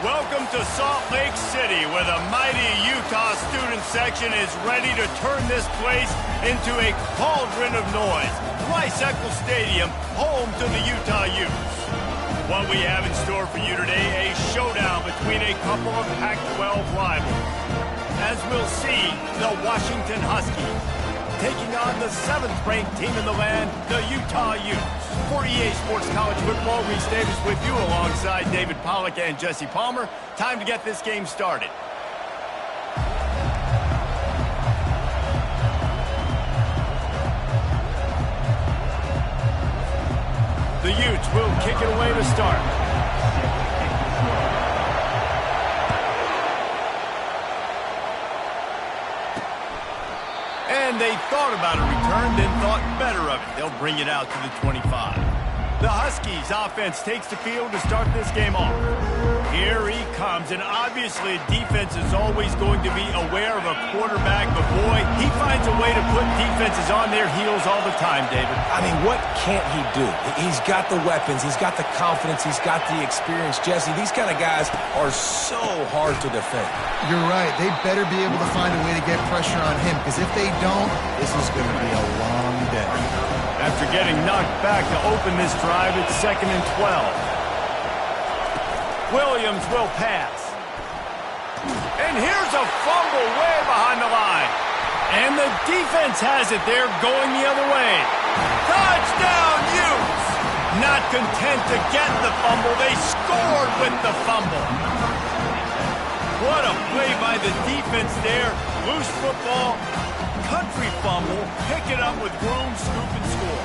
Welcome to Salt Lake City, where the mighty Utah student section is ready to turn this place into a cauldron of noise. Rice-Eccles Stadium, home to the Utah Utes. What we have in store for you today, a showdown between a couple of Pac-12 rivals. As we'll see, the Washington Huskies taking on the 7th-ranked team in the land, the Utah Utes. For EA Sports College Football, Reese Davis with you alongside David Pollack and Jesse Palmer. Time to get this game started. The Utes will kick it away to start. And they thought about a return, then thought better of it. They'll bring it out to the 25. The Huskies offense takes the field to start this game off. Here he comes, and obviously defense is always going to be aware of a quarterback, but boy, he finds a way to put defenses on their heels all the time, David. I mean, what can't he do? He's got the weapons, he's got the confidence, he's got the experience. Jesse, these kind of guys are so hard to defend. You're right. They better be able to find a way to get pressure on him, because if they don't, this is going to be a long day. After getting knocked back to open this drive, it's 2nd and 12. Williams will pass. And here's a fumble way behind the line. And the defense has it there going the other way. Touchdown, Utes! Not content to get the fumble, they scored with the fumble. What a play by the defense there. Loose football, country fumble, pick it up with room, scoop, and score.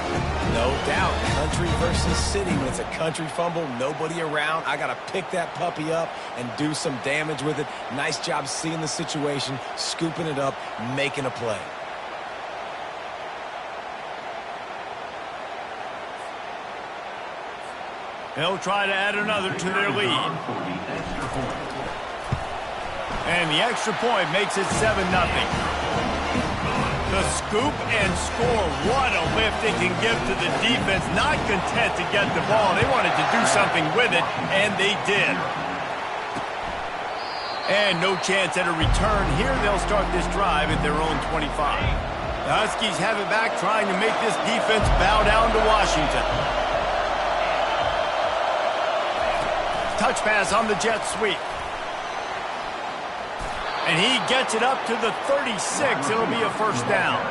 No doubt, country versus city. When it's a country fumble, nobody around, I got to pick that puppy up and do some damage with it. Nice job seeing the situation, scooping it up, making a play. They'll try to add another to their lead. And the extra point makes it 7-0. The scoop and score. What a lift it can give to the defense. Not content to get the ball. They wanted to do something with it, and they did. And no chance at a return. Here they'll start this drive at their own 25. The Huskies have it back, trying to make this defense bow down to Washington. Touch pass on the jet sweep. And he gets it up to the 36. It'll be a first down.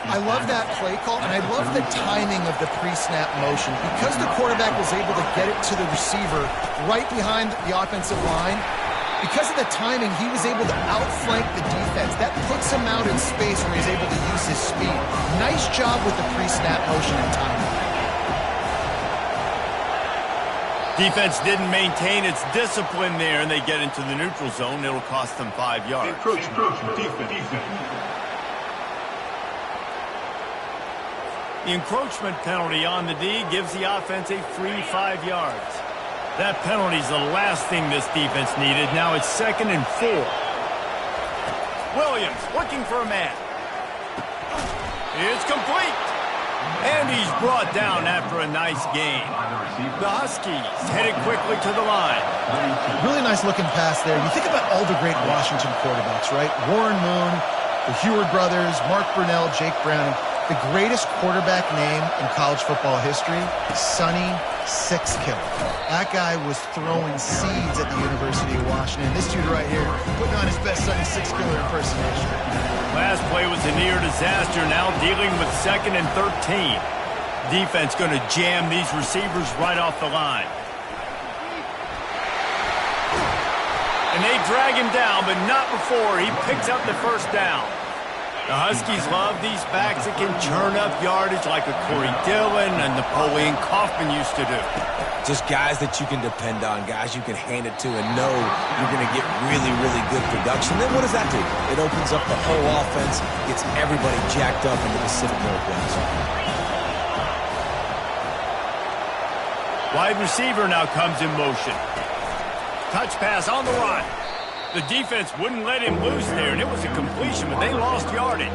I love that play call, and I love the timing of the pre-snap motion. Because the quarterback was able to get it to the receiver right behind the offensive line, because of the timing, he was able to outflank the defense. That puts him out in space where he's able to use his speed. Nice job with the pre-snap motion and timing. Defense didn't maintain its discipline there, and they get into the neutral zone. It'll cost them 5 yards. Encroachment, defense. The encroachment penalty on the D gives the offense a free 5 yards. That penalty's the last thing this defense needed. Now it's 2nd and 4. Williams looking for a man. It's complete. And he's brought down after a nice gain. The Huskies headed quickly to the line. Really nice looking pass there. You think about all the great Washington quarterbacks, right? Warren Moon, the Heward brothers, Mark Brunell, Jake Browning. The greatest quarterback name in college football history, Sonny Six Killer. That guy was throwing seeds at the University of Washington. This dude right here, putting on his best Sonny Six Killer impersonation. Last play was a near disaster, now dealing with 2nd and 13. Defense going to jam these receivers right off the line. And they drag him down, but not before he picks up the first down. The Huskies love these backs that can churn up yardage like a Corey Dillon and Napoleon Kaufman used to do. Just guys that you can depend on, guys you can hand it to and know you're going to get really, really good production. Then what does that do? It opens up the whole offense, gets everybody jacked up in the Pacific Northwest. Wide receiver now comes in motion. Touch pass on the run. The defense wouldn't let him loose there, and it was a completion, but they lost yardage.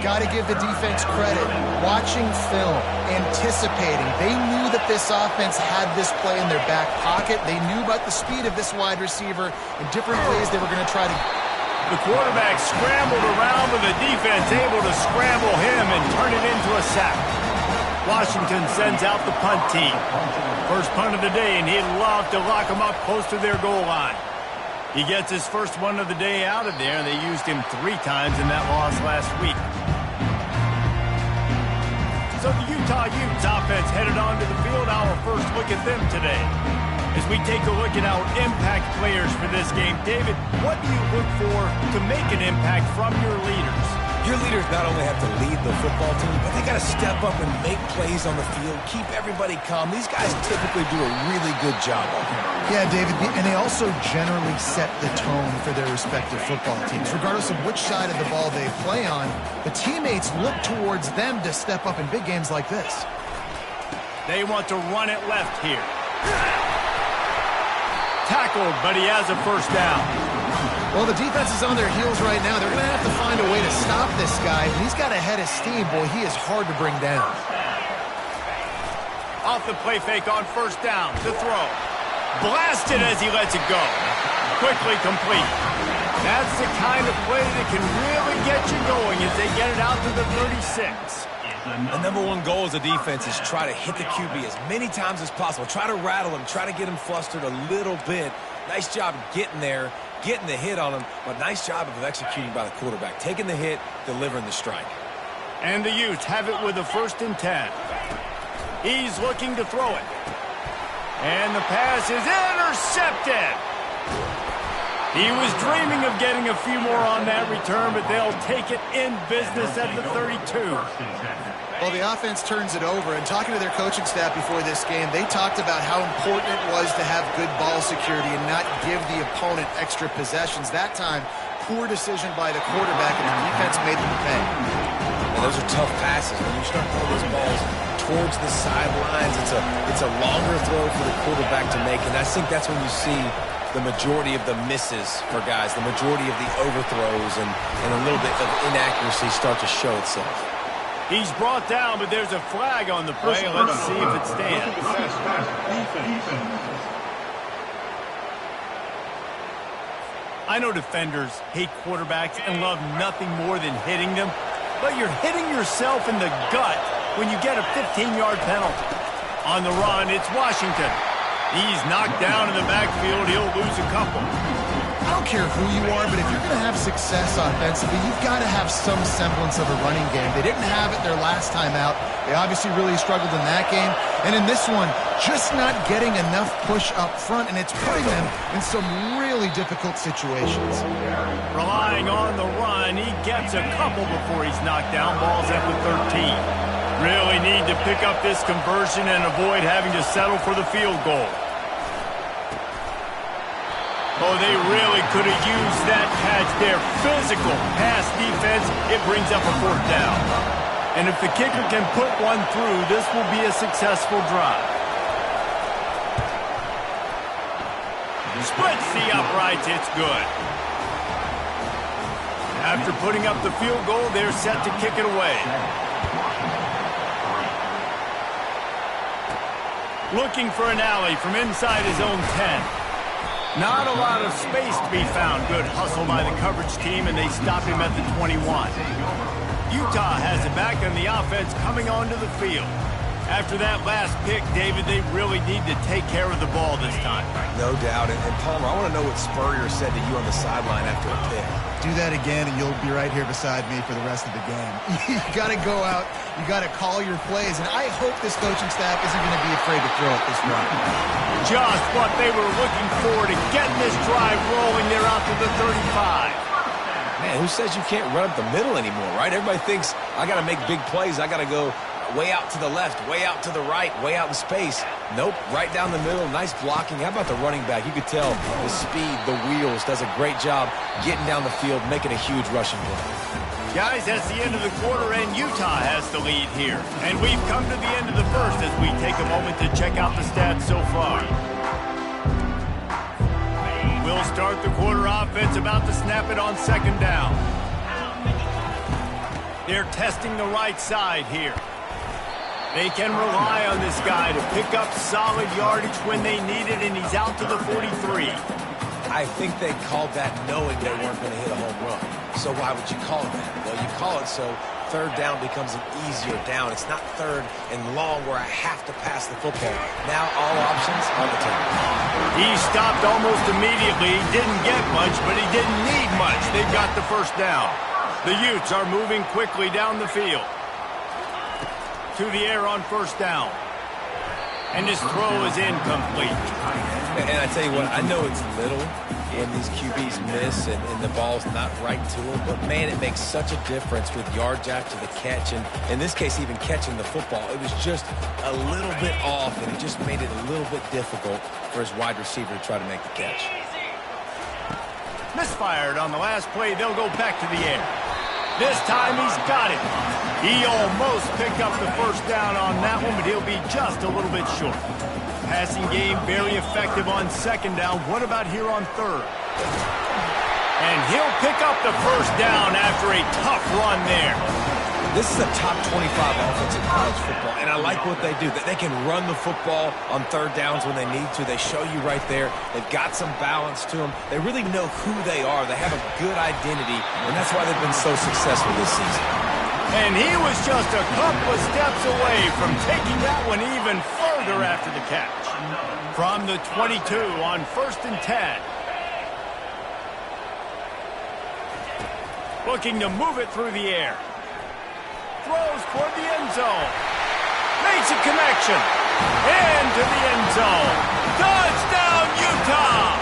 got to give the defense credit. Watching film, anticipating. They knew that this offense had this play in their back pocket. They knew about the speed of this wide receiver and different ways they were going to try to... The quarterback scrambled around, but the defense able to scramble him and turn it into a sack. Washington sends out the punt team. First punt of the day, and he'd love to lock them up close to their goal line. He gets his first one of the day out of there, and they used him 3 times in that loss last week. So the Utah Utes offense headed onto the field. Our first look at them today. As we take a look at our impact players for this game, David, what do you look for to make an impact from your leaders? Your leaders not only have to lead the football team, but they got to step up and make plays on the field, keep everybody calm. These guys typically do a really good job of it. Yeah, David, and they also generally set the tone for their respective football teams. Regardless of which side of the ball they play on, the teammates look towards them to step up in big games like this. They want to run it left here. Tackled, but he has a first down. Well, the defense is on their heels right now. They're going to have to find a way to stop this guy. He's got a head of steam. Boy, he is hard to bring down. Off the play fake on first down. The throw. Blasted as he lets it go. Quickly complete. That's the kind of play that can really get you going as they get it out to the 36. The number one goal as a defense is try to hit the QB as many times as possible. Try to rattle him. Try to get him flustered a little bit. Nice job getting there, getting the hit on him, but nice job of executing by the quarterback. Taking the hit, delivering the strike. And the Utes have it with a 1st and 10. He's looking to throw it. And the pass is intercepted. He was dreaming of getting a few more on that return, but they'll take it in business at the 32. Well, the offense turns it over, and talking to their coaching staff before this game, they talked about how important it was to have good ball security and not give the opponent extra possessions. That time, poor decision by the quarterback, and the defense made them pay. Well, those are tough passes. When you start throwing those balls towards the sidelines, it's a longer throw for the quarterback to make, and I think that's when you see the majority of the misses for guys, the majority of the overthrows, and a little bit of inaccuracy start to show itself. He's brought down, but there's a flag on the play. Let's see if it stands. I know defenders hate quarterbacks and love nothing more than hitting them, but you're hitting yourself in the gut when you get a 15-yard penalty. On the run, it's Washington. He's knocked down in the backfield. He'll lose a couple. I don't care who you are, but if you're going to have success offensively, you've got to have some semblance of a running game. They didn't have it their last time out. They obviously really struggled in that game. And in this one, just not getting enough push up front, and it's putting them in some really difficult situations. Relying on the run, he gets a couple before he's knocked down. Ball's at the 13. Really need to pick up this conversion and avoid having to settle for the field goal. Oh, they really could have used that catch there. Physical pass defense, it brings up a 4th down. And if the kicker can put one through, this will be a successful drive. Splits the uprights, it's good. After putting up the field goal, they're set to kick it away. Looking for an alley from inside his own 10. Not a lot of space to be found. Good hustle by the coverage team, and they stop him at the 21. Utah has it back, and the offense coming onto the field. After that last pick, David, they really need to take care of the ball this time. No doubt. And Palmer, I want to know what Spurrier said to you on the sideline after a pick. Do that again, and you'll be right here beside me for the rest of the game. You got to go out. You got to call your plays, and I hope this coaching staff isn't going to be afraid to throw it this run. Just what they were looking for to get this drive rolling. They're out to the 35. Man, who says you can't run up the middle anymore, right? Everybody thinks, I got to make big plays. I got to go way out to the left, way out to the right, way out in space. Nope, right down the middle. Nice blocking. How about the running back? You could tell the speed, the wheels, does a great job getting down the field, making a huge rushing play. Guys, that's the end of the quarter, and Utah has the lead here. And we've come to the end of the first as we take a moment to check out the stats so far. We'll start the quarter offense about to snap it on 2nd down. They're testing the right side here. They can rely on this guy to pick up solid yardage when they need it, and he's out to the 43. I think they called that knowing they weren't going to hit a home run. So why would you call it that? Well, you call it so third down becomes an easier down. It's not third and long where I have to pass the football. Now all options on the table. He stopped almost immediately. He didn't get much, but he didn't need much. They've got the first down. The Utes are moving quickly down the field. To the air on first down. And his throw is incomplete. And I tell you what, I know it's little when these QBs miss and the ball's not right to them, but man, it makes such a difference with yards after the catch, and in this case, even catching the football. It was just a little bit off, and it just made it a little bit difficult for his wide receiver to try to make the catch. Misfired on the last play. They'll go back to the air. This time he's got it. He almost picked up the first down on that one, but he'll be just a little bit short. Passing game very effective on second down. What about here on third? And he'll pick up the first down after a tough run there. This is a top 25 offense in college football, and I like what they do. They can run the football on third downs when they need to. They show you right there. They've got some balance to them. They really know who they are. They have a good identity, and that's why they've been so successful this season. And he was just a couple of steps away from taking that one even further after the catch. From the 22 on 1st and 10. Looking to move it through the air. Throws toward the end zone. Makes a connection. Into the end zone. Touchdown, Utah!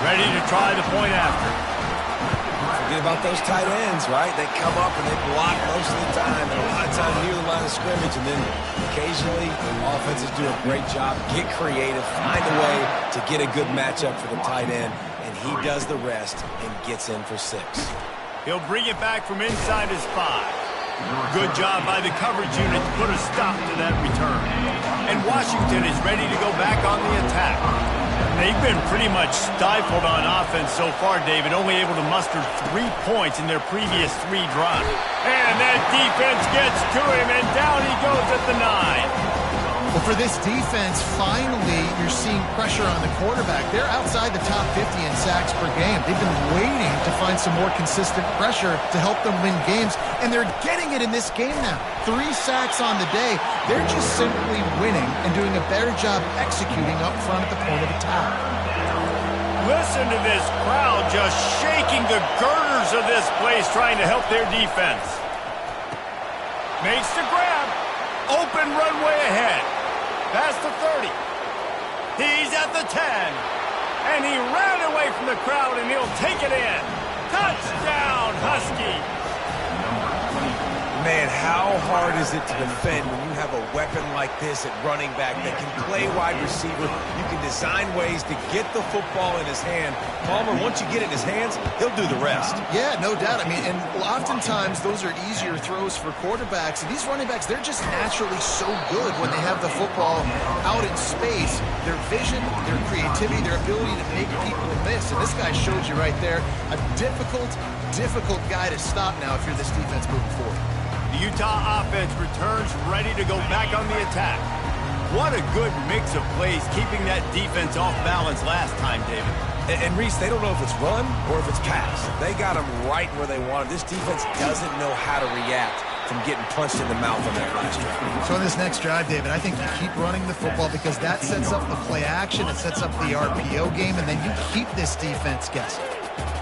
Ready to try the point after. Forget about those tight ends, right? They come up and they block most of the time, and a lot of times near the line of scrimmage, and then occasionally offenses do a great job, get creative, find a way to get a good matchup for the tight end, and he does the rest and gets in for 6. He'll bring it back from inside his 5. Good job by the coverage unit to put a stop to that return. And Washington is ready to go back on the attack. They've been pretty much stifled on offense so far, David, only able to muster 3 points in their previous 3 drives. And that defense gets to him, and down he goes at the 9. Well, for this defense, finally, you're seeing pressure on the quarterback. They're outside the top 50 in sacks per game. They've been waiting to find some more consistent pressure to help them win games, and they're getting it in this game now. 3 sacks on the day. They're just simply winning and doing a better job executing up front at the point of attack. Listen to this crowd just shaking the girders of this place trying to help their defense. Makes the grab. Open runway ahead. Past the 30. He's at the 10. And he ran away from the crowd, and he'll take it in. Touchdown, Husky. Man, how hard is it to defend when you have a weapon like this at running back that can play wide receiver? You can design ways to get the football in his hand. Palmer, once you get it in his hands, he'll do the rest. Yeah, no doubt. I mean, and oftentimes those are easier throws for quarterbacks. And these running backs, they're just naturally so good when they have the football out in space. Their vision, their creativity, their ability to make people miss. And this guy showed you right there, a difficult guy to stop now if you're this defense moving forward. The Utah offense returns ready to go back on the attack. What a good mix of plays, keeping that defense off balance last time, David. And Reese, they don't know if it's run or if it's pass. They got them right where they want them. This defense doesn't know how to react from getting punched in the mouth on that last drive. So in this next drive, David, I think you keep running the football because that sets up the play action, it sets up the RPO game, and then you keep this defense guessing.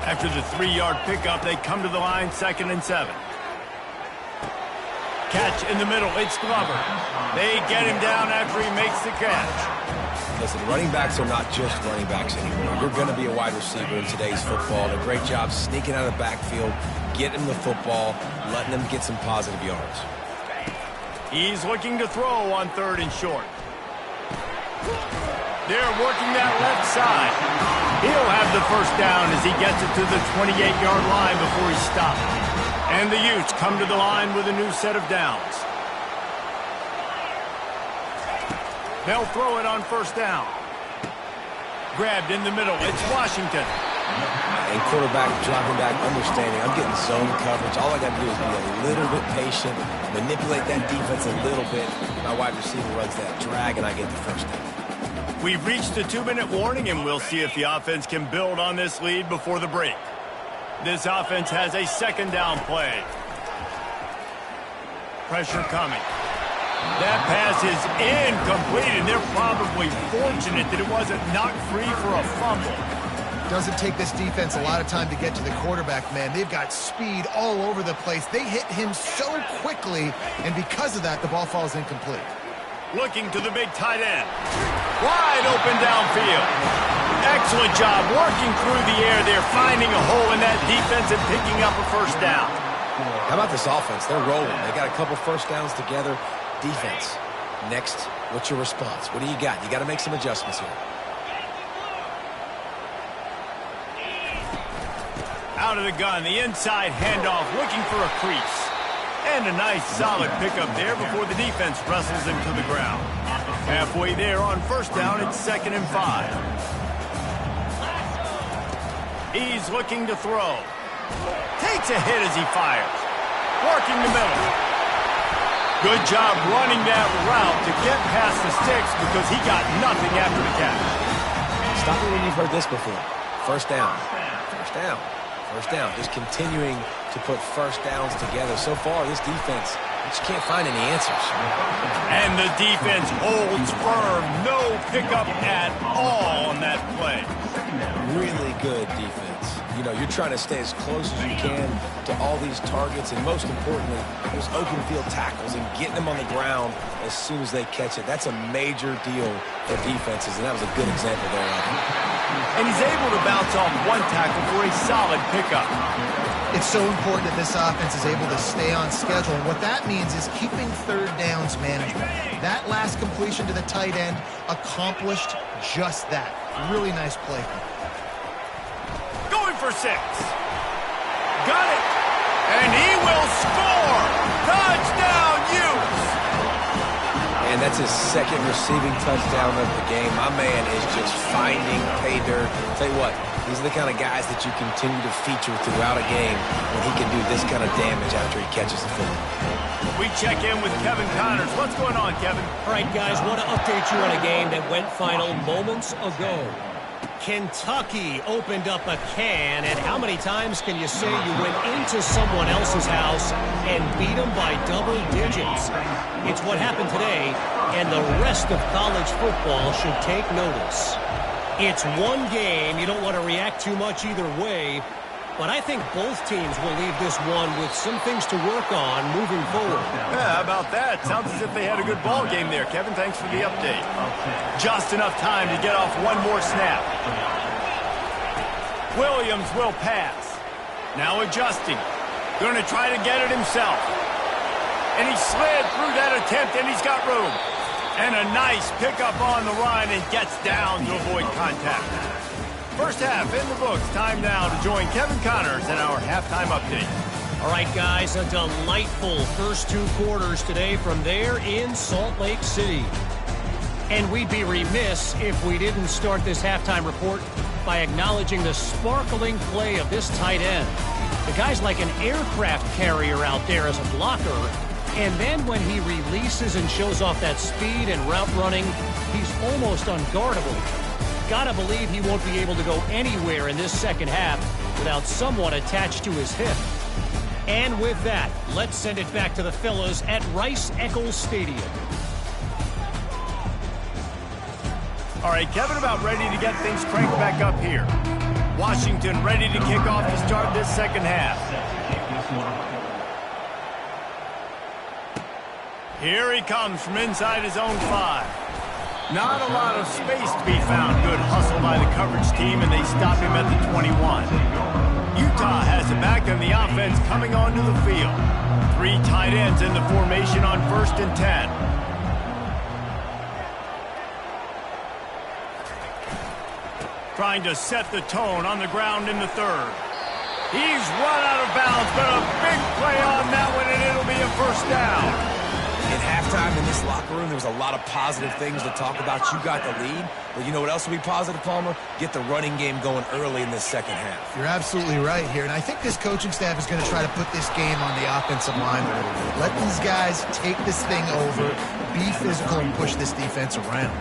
After the 3-yard pickup, they come to the line, 2nd and 7. Catch in the middle, it's Glover. They get him down after he makes the catch. Listen, running backs are not just running backs anymore. You're going to be a wide receiver in today's football. And a great job sneaking out of the backfield, getting the football, letting them get some positive yards. He's looking to throw on 3rd and short. They're working that left side. He'll have the first down as he gets it to the 28-yard line before he's stopped. And the Utes come to the line with a new set of downs. They'll throw it on 1st down. Grabbed in the middle. It's Washington. And quarterback dropping back, understanding I'm getting zone coverage. All I got to do is be a little bit patient, manipulate that defense a little bit. My wide receiver runs that drag, and I get the first down. We've reached the 2-minute warning, and we'll see if the offense can build on this lead before the break. This offense has a second down play. Pressure coming. That pass is incomplete, and they're probably fortunate that it wasn't knocked free for a fumble. Doesn't take this defense a lot of time to get to the quarterback, man. They've got speed all over the place. They hit him so quickly, and because of that, the ball falls incomplete. Looking to the big tight end. Wide open downfield. Excellent job working through the air there, finding a hole in that defense and picking up a first down. How about this offense? They're rolling. They got a couple first downs together. Defense. Next, what's your response? What do you got? You got to make some adjustments here. Out of the gun, the inside handoff, looking for a crease. And a nice solid pickup there before the defense wrestles him to the ground. Halfway there on first down, it's 2nd and 5. He's looking to throw. Takes a hit as he fires. Working the middle. Good job running that route to get past the sticks because he got nothing after the catch. Stop me when you've heard this before. First down. First down. First down, just continuing to put first downs together. So far, this defense, you just can't find any answers. And the defense holds firm. No pickup at all on that play. Really good defense. You know, you're trying to stay as close as you can to all these targets, and most importantly, those open field tackles and getting them on the ground as soon as they catch it. That's a major deal for defenses, and that was a good example there of it. And he's able to bounce off one tackle for a solid pickup. It's so important that this offense is able to stay on schedule, and what that means is keeping third downs manageable. That last completion to the tight end accomplished just that. Really nice play. Going for 6. Got it. And he will score. Touchdown, Utes. And that's his second receiving touchdown of the game. My man is just finding pay dirt. Tell you what, these are the kind of guys that you continue to feature throughout a game when he can do this kind of damage after he catches the football. We check in with Kevin Connors. What's going on, Kevin? All right, guys, want to update you on a game that went final moments ago. Kentucky opened up a can, and how many times can you say you went into someone else's house and beat them by double digits? It's what happened today, and the rest of college football should take notice. It's one game. You don't want to react too much either way, but I think both teams will leave this one with some things to work on moving forward. Yeah, how about that? Sounds as if they had a good ball game there, Kevin. Thanks for the update. Just enough time to get off one more snap. Williams will pass. Now adjusting. Going to try to get it himself. And he slid through that attempt, and he's got room. And a nice pickup on the run, and gets down to avoid contact. First half in the books. Time now to join Kevin Connors in our halftime update. All right, guys, a delightful first 2 quarters today from there in Salt Lake City. And we'd be remiss if we didn't start this halftime report by acknowledging the sparkling play of this tight end. The guy's like an aircraft carrier out there as a blocker. And then when he releases and shows off that speed and route running, he's almost unguardable. Gotta believe he won't be able to go anywhere in this second half without someone attached to his hip. And with that, let's send it back to the fellas at Rice-Eccles Stadium. All right, Kevin, about ready to get things cranked back up here. Washington ready to kick off to start this second half. Here he comes from inside his own 5. Not a lot of space to be found. Good hustle by the coverage team, and they stop him at the 21. Utah has it back, and the offense coming onto the field. 3 tight ends in the formation on 1st and 10. Trying to set the tone on the ground in the 3rd. He's run out of bounds, but a big play on that one, and it'll be a first down. In halftime, halftime in this locker room, there was a lot of positive things to talk about. You got the lead, but you know what else will be positive, Palmer? Get the running game going early in this second half. You're absolutely right here, and I think this coaching staff is going to try to put this game on the offensive line a little bit. Let these guys take this thing over, be physical, and push this defense around.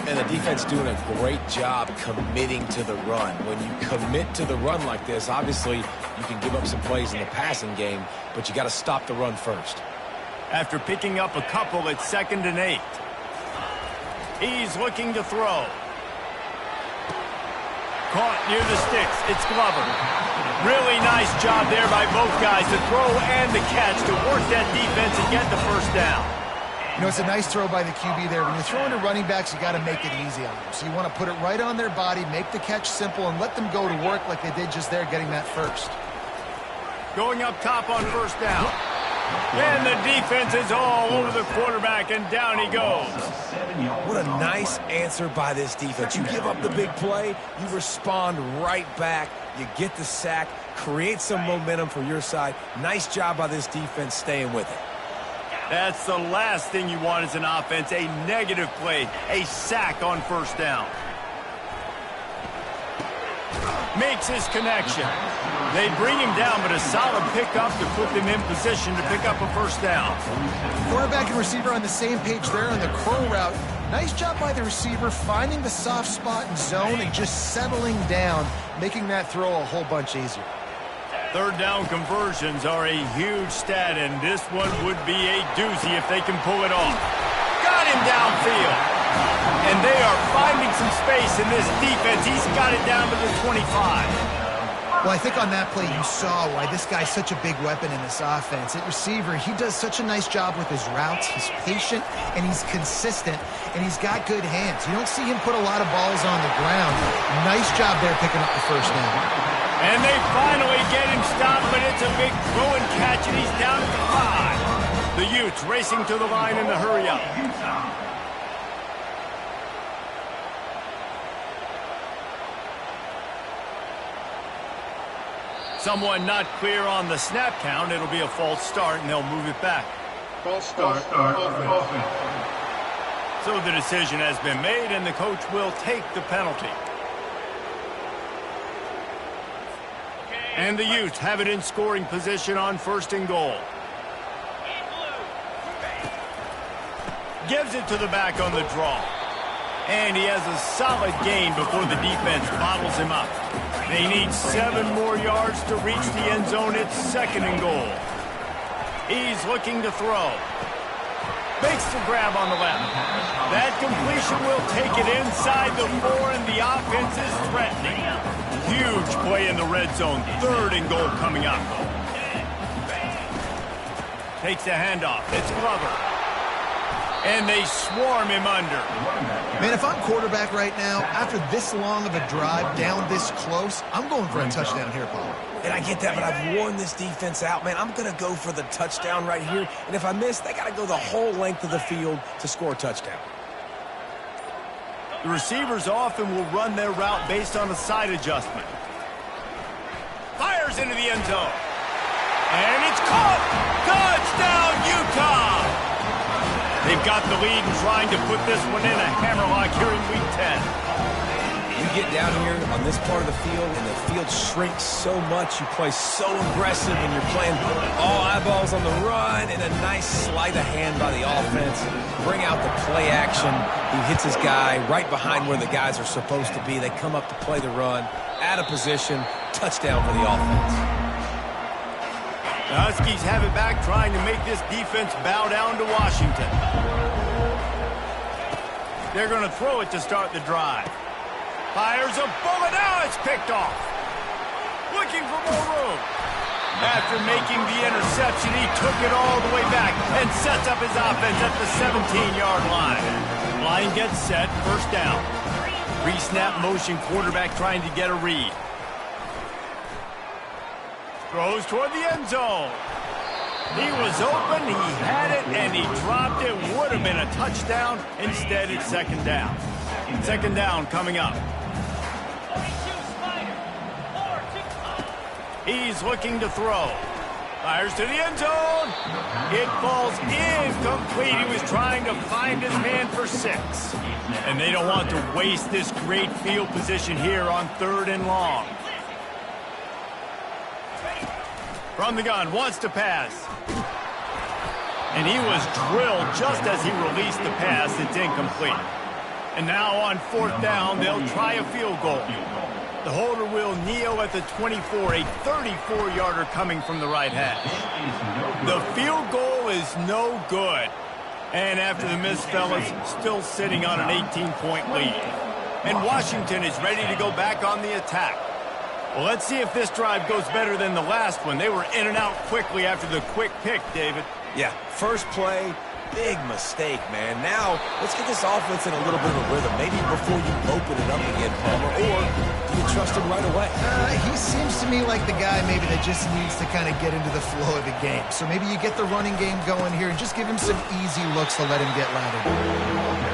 And the defense doing a great job committing to the run. When you commit to the run like this, obviously you can give up some plays in the passing game, but you got to stop the run first. After picking up a couple at 2nd and 8. He's looking to throw. Caught near the sticks. It's Glover. Really nice job there by both guys to throw and the catch to work that defense and get the first down. You know, it's a nice throw by the QB there. When you're throwing to running backs, you got to make it easy on them. So you want to put it right on their body, make the catch simple, and let them go to work like they did just there, getting that first. Going up top on first down. And the defense is all over the quarterback, and down he goes. What a nice answer by this defense. You give up the big play, you respond right back, you get the sack, create some momentum for your side. Nice job by this defense staying with it. That's the last thing you want as an offense, a negative play, a sack on first down. Makes his connection. They bring him down, but a solid pickup to put them in position to pick up a first down. Quarterback and receiver on the same page there on the crow route. Nice job by the receiver finding the soft spot and zone and just settling down, making that throw a whole bunch easier. Third down conversions are a huge stat, and this one would be a doozy if they can pull it off. Got him downfield. And they are finding some space in this defense. He's got it down to the 25. Well, I think on that play you saw why this guy's such a big weapon in this offense. At receiver, he does such a nice job with his routes. He's patient, and he's consistent, and he's got good hands. You don't see him put a lot of balls on the ground. Nice job there picking up the first down. And they finally get him stopped, but it's a big throw and catch, and he's down at the 5. The Utes racing to the line in the hurry-up. Someone not clear on the snap count. It'll be a false start, and they'll move it back. False start. Offense. So the decision has been made, and the coach will take the penalty. And the Utes have it in scoring position on 1st and goal. Gives it to the back on the draw. And he has a solid gain before the defense bottles him up. They need 7 more yards to reach the end zone. It's 2nd and goal. He's looking to throw. Makes the grab on the left. That completion will take it inside the 4, and the offense is threatening. Huge play in the red zone. 3rd and goal coming up. Takes the handoff. It's Glover. And they swarm him under. Man, if I'm quarterback right now, after this long of a drive, down this close, I'm going for a touchdown here, Paul. And I get that, but I've worn this defense out, man. I'm going to go for the touchdown right here. And if I miss, they got to go the whole length of the field to score a touchdown. The receivers often will run their route based on a side adjustment. Fires into the end zone. And it's caught! Touchdown, Utah! They've got the lead and trying to put this one in a hammerlock here in Week 10. You get down here on this part of the field, and the field shrinks so much. You play so aggressive, and you're playing all eyeballs on the run, and a nice sleight of hand by the offense. Bring out the play action. He hits his guy right behind where the guys are supposed to be. They come up to play the run, out of position, touchdown for the offense. The Huskies have it back, trying to make this defense bow down to Washington. They're going to throw it to start the drive. Fires a bullet. Now it's picked off. Looking for more room. After making the interception, he took it all the way back and sets up his offense at the 17-yard line. Line gets set, first down. Pre-snap motion, quarterback trying to get a read. Throws toward the end zone. He was open, he had it, and he dropped it. Would have been a touchdown. Instead, it's 2nd down. 2nd down coming up. He's looking to throw. Fires to the end zone. It falls incomplete. He was trying to find his man for 6. And they don't want to waste this great field position here on 3rd and long. From the gun, wants to pass. And he was drilled just as he released the pass. It's incomplete. And now on 4th down, they'll try a field goal. The holder will kneel at the 24, a 34-yarder coming from the right hash. The field goal is no good. And after the miss, fellas, still sitting on an 18-point lead. And Washington is ready to go back on the attack. Well, let's see if this drive goes better than the last one. They were in and out quickly after the quick pick, David. Yeah, first play, big mistake, man. Now, let's get this offense in a little bit of a rhythm. Maybe before you open it up again, Palmer, or do you trust him right away? He seems to me like the guy maybe that just needs to kind of get into the flow of the game. So maybe you get the running game going here and just give him some easy looks to let him get louder.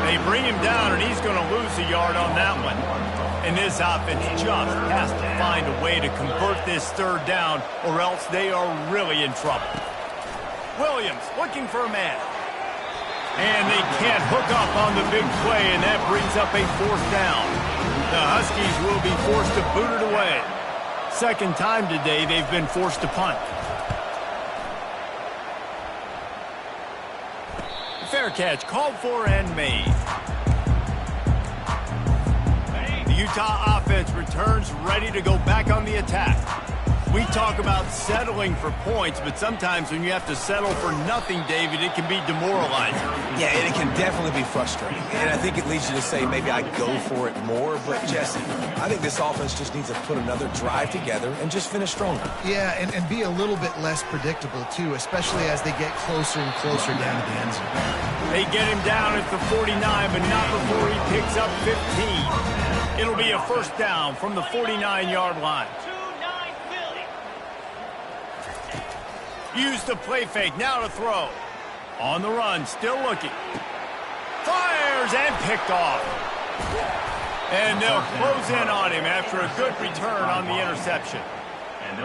They bring him down, and he's going to lose a yard on that one. And this offense just has to find a way to convert this 3rd down, or else they are really in trouble. Williams looking for a man. And they can't hook up on the big play, and that brings up a 4th down. The Huskies will be forced to boot it away. Second time today they've been forced to punt. Fair catch called for and made. The Utah offense returns ready to go back on the attack. We talk about settling for points, but sometimes when you have to settle for nothing, David, it can be demoralizing. Yeah, and it can definitely be frustrating. And I think it leads you to say maybe I go for it more. But, Jesse, I think this offense just needs to put another drive together and just finish stronger. Yeah, and be a little bit less predictable, too, especially as they get closer and closer down to the end zone. They get him down at the 49, but not before he picks up 15. It'll be a 1st down from the 49-yard line. Use the play fake, now to throw. On the run, still looking. Fires and picked off. And they'll close in on him after a good return on the interception.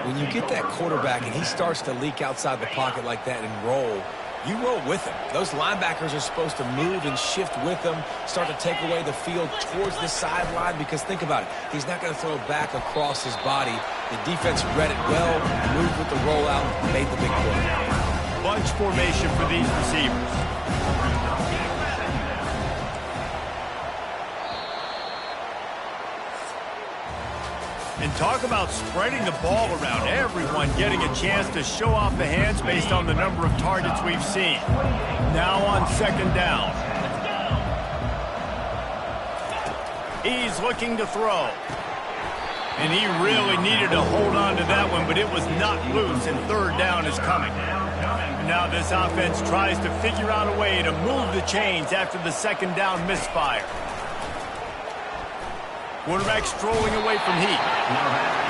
When you get that quarterback and he starts to leak outside the pocket like that and roll, you roll with him. Those linebackers are supposed to move and shift with him, start to take away the field towards the sideline, because think about it. He's not going to throw back across his body. The defense read it well, moved with the rollout, made the big play. Bunch formation for these receivers. And talk about spreading the ball around. Everyone getting a chance to show off the hands based on the number of targets we've seen. Now on 2nd down. He's looking to throw. And he really needed to hold on to that one, but it was not loose, and 3rd down is coming. And now this offense tries to figure out a way to move the chains after the 2nd down misfire. Quarterback strolling away from heat.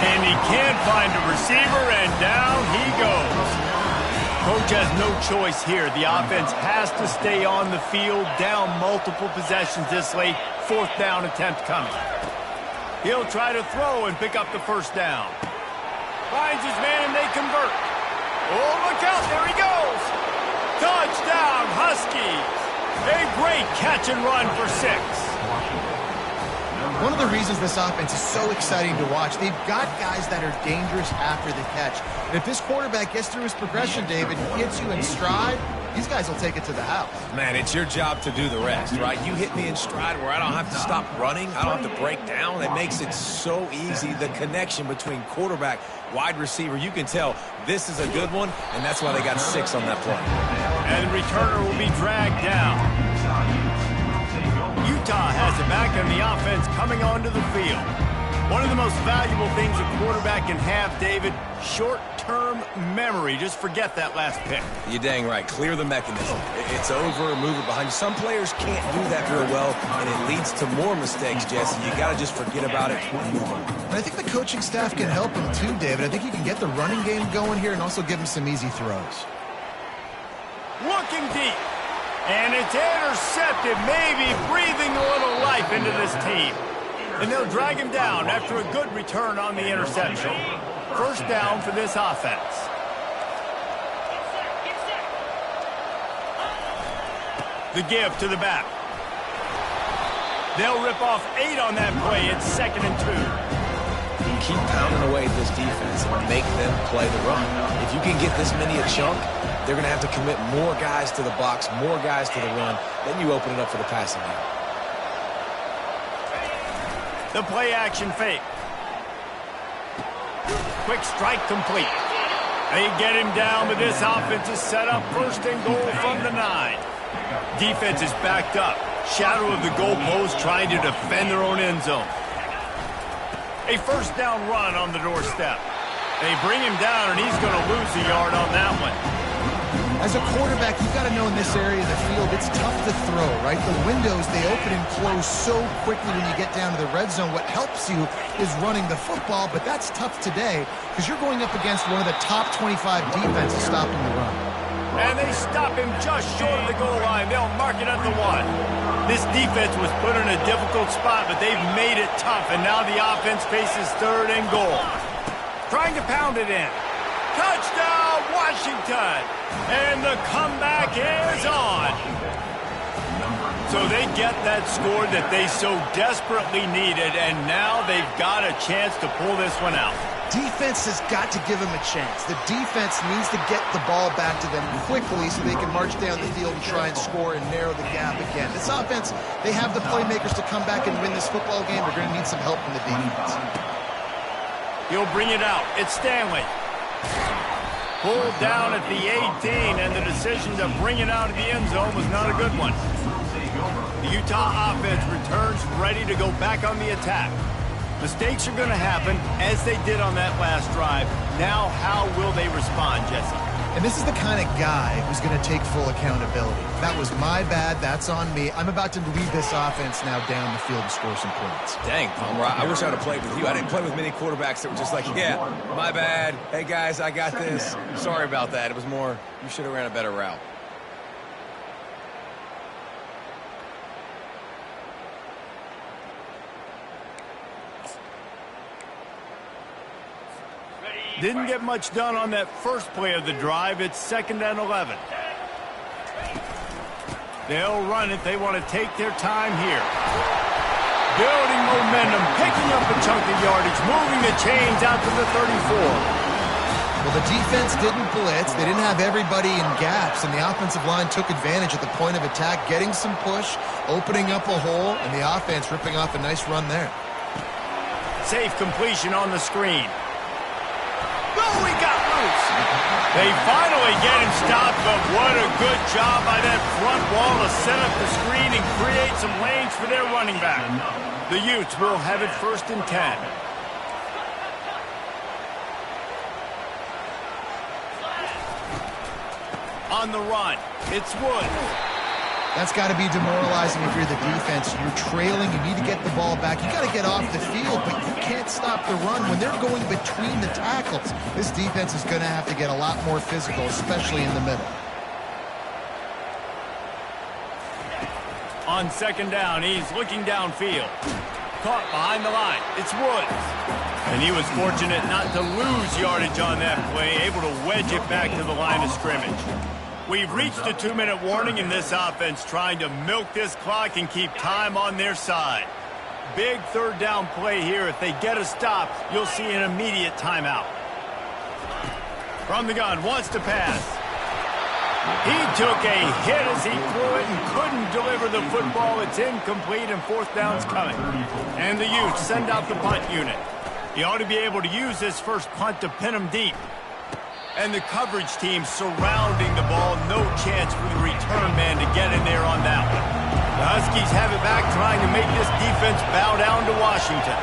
And he can't find a receiver, and down he goes. Coach has no choice here. The offense has to stay on the field, down multiple possessions this late. 4th down attempt coming. He'll try to throw and pick up the 1st down. Finds his man, and they convert. Oh, look out, there he goes. Touchdown, Huskies. A great catch and run for 6. One of the reasons this offense is so exciting to watch, they've got guys that are dangerous after the catch. And if this quarterback gets through his progression, David, gets you in stride, these guys will take it to the house. Man, it's your job to do the rest, right? You hit me in stride where I don't have to stop running. I don't have to break down. It makes it so easy. The connection between quarterback, wide receiver, you can tell this is a good one, and that's why they got 6 on that play. And the returner will be dragged down. Utah has it back, and the offense coming onto the field. One of the most valuable things a quarterback can have, David, short-term memory. Just forget that last pick. You're dang right. Clear the mechanism. It's over, move it behind you. Some players can't do that real well, and it leads to more mistakes, Jesse. You got to just forget about it and move on. And I think the coaching staff can help him too, David. I think he can get the running game going here and also give him some easy throws. Looking deep. And it's intercepted, maybe breathing a little life into this team. And they'll drag him down after a good return on the interception. 1st down for this offense. The give to the back. They'll rip off 8 on that play. It's 2nd and 2. Keep pounding away at this defense and make them play the run. If you can get this many a chunk, they're going to have to commit more guys to the box, more guys to the run. Then you open it up for the passing game. The play action fake. Quick strike complete. They get him down, but this offense is set up 1st and goal from the 9. Defense is backed up. Shadow of the goalpost trying to defend their own end zone. A 1st down run on the doorstep. They bring him down, and he's going to lose a yard on that one. As a quarterback, you've got to know in this area of the field, it's tough to throw, right? The windows, they open and close so quickly when you get down to the red zone. What helps you is running the football, but that's tough today because you're going up against one of the top 25 defenses stopping the run. And they stop him just short of the goal line. They'll mark it at the 1. This defense was put in a difficult spot, but they've made it tough, and now the offense faces 3rd and goal. Trying to pound it in. Touchdown, Washington! And the comeback is on. So they get that score that they so desperately needed, and now they've got a chance to pull this one out. Defense has got to give them a chance. The defense needs to get the ball back to them quickly so they can march down the field and try and score and narrow the gap again. This offense, they have the playmakers to come back and win this football game. They're going to need some help from the defense. He'll bring it out. It's Stanley. Pulled down at the 18, and the decision to bring it out of the end zone was not a good one. The Utah offense returns ready to go back on the attack. Mistakes are going to happen, as they did on that last drive. Now, how will they respond, Jesse? And this is the kind of guy who's going to take full accountability. That was my bad. That's on me. I'm about to lead this offense now down the field and score some points. Dang, Palmer, I wish I would have played with you. I didn't play with many quarterbacks that were just like, yeah, my bad. Hey, guys, I got this. Sorry about that. It was more, you should have ran a better route. Didn't get much done on that first play of the drive. It's 2nd and 11. They'll run it. They want to take their time here. Building momentum, picking up a chunk of yardage, moving the chains out to the 34. Well, the defense didn't blitz. They didn't have everybody in gaps, and the offensive line took advantage at the point of attack, getting some push, opening up a hole, and the offense ripping off a nice run there. Safe completion on the screen. Oh, he got loose. They finally get him stopped, but what a good job by that front wall to set up the screen and create some lanes for their running back. The Utes will have it 1st and 10. On the run, it's Woods. That's got to be demoralizing if you're the defense. You're trailing. You need to get the ball back. You got to get off the field, but you can't stop the run. When they're going between the tackles, this defense is going to have to get a lot more physical, especially in the middle. On 2nd down, he's looking downfield. Caught behind the line. It's Woods. And he was fortunate not to lose yardage on that play, able to wedge it back to the line of scrimmage. We've reached a 2-minute warning in this offense, trying to milk this clock and keep time on their side. Big 3rd down play here. If they get a stop, you'll see an immediate timeout. From the gun, wants to pass. He took a hit as he threw it and couldn't deliver the football. It's incomplete, and 4th down's coming. And the Utes send out the punt unit. He ought to be able to use this first punt to pin him deep. And the coverage team surrounding the ball. No chance for the return man to get in there on that one. The Huskies have it back, trying to make this defense bow down to Washington.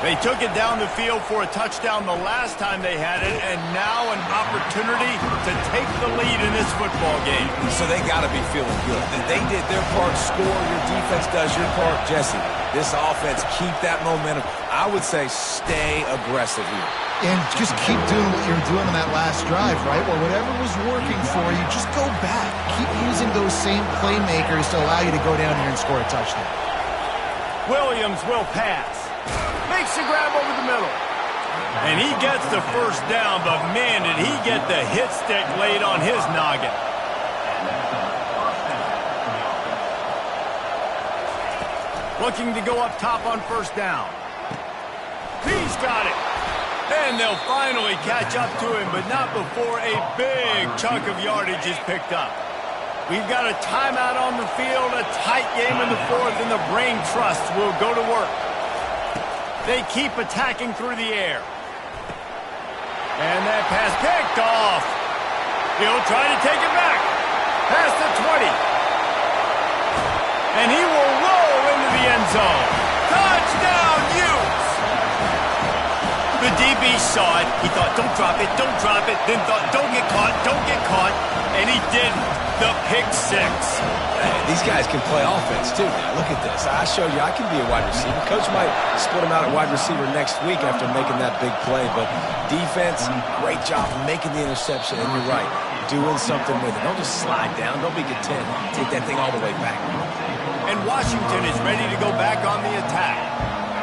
They took it down the field for a touchdown the last time they had it, and now an opportunity to take the lead in this football game. So they got to be feeling good. They did their part, score. Your defense does your part. Jesse, this offense, keep that momentum. I would say stay aggressive here. And just keep doing what you were doing on that last drive, right? Or whatever was working for you, just go back. Keep using those same playmakers to allow you to go down here and score a touchdown. Williams will pass. Makes the grab over the middle. And he gets the 1st down, but man, did he get the hit stick laid on his noggin. Looking to go up top on first down. He's got it. And they'll finally catch up to him, but not before a big chunk of yardage is picked up. We've got a timeout on the field, a tight game in the fourth, and the brain trust will go to work. They keep attacking through the air. And that pass picked off. He'll try to take it back. Past the 20. And he will roll into the end zone. Touchdown, Utes! The DB saw it. He thought, don't drop it, don't drop it. Then thought, don't get caught, don't get caught. And he didn't. The pick six. Hey, these guys can play offense, too. Now, look at this. I showed you I can be a wide receiver. Coach might split him out at wide receiver next week after making that big play. But defense, great job making the interception. And you're right, doing something with it. Don't just slide down. Don't be content. Take that thing all the way back. And Washington is ready to go back on the attack.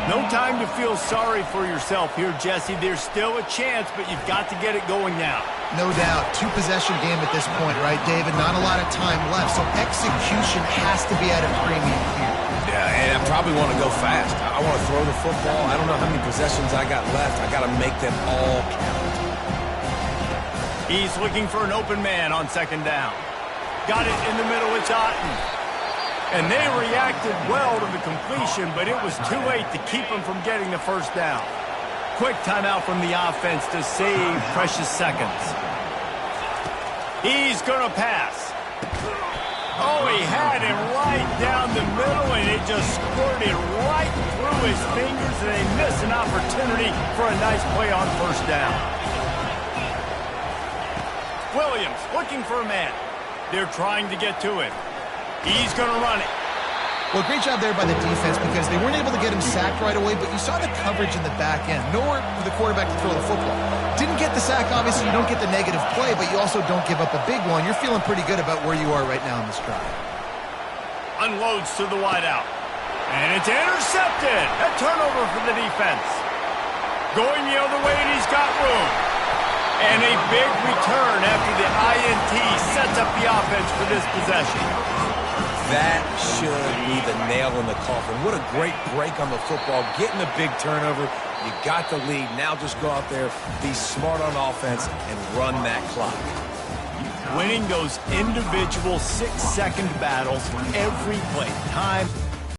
No time to feel sorry for yourself here, Jesse. There's still a chance, but you've got to get it going now. No doubt. Two-possession game at this point, right, David? Not a lot of time left, so execution has to be at a premium here. Yeah, and I probably want to go fast. I want to throw the football. I don't know how many possessions I got left. I got to make them all count. He's looking for an open man on second down. Got it in the middle. It's Otten. And they reacted well to the completion, but it was too late to keep them from getting the first down. Quick timeout from the offense to save precious seconds. He's going to pass. Oh, he had him right down the middle, and it just squirted right through his fingers, and they miss an opportunity for a nice play on first down. Williams looking for a man. They're trying to get to him. He's going to run it. Well, great job there by the defense because they weren't able to get him sacked right away, but you saw the coverage in the back end. Nowhere for the quarterback to throw the football. Didn't get the sack, obviously. You don't get the negative play, but you also don't give up a big one. You're feeling pretty good about where you are right now in this drive. Unloads to the wideout. And it's intercepted. A turnover for the defense. Going the other way, and he's got room. And a big return after the INT sets up the offense for this possession. That should be the nail in the coffin. What a great break on the football. Getting a big turnover. You got the lead. Now just go out there, be smart on offense, and run that clock. Winning those individual 6-second battles every play. Time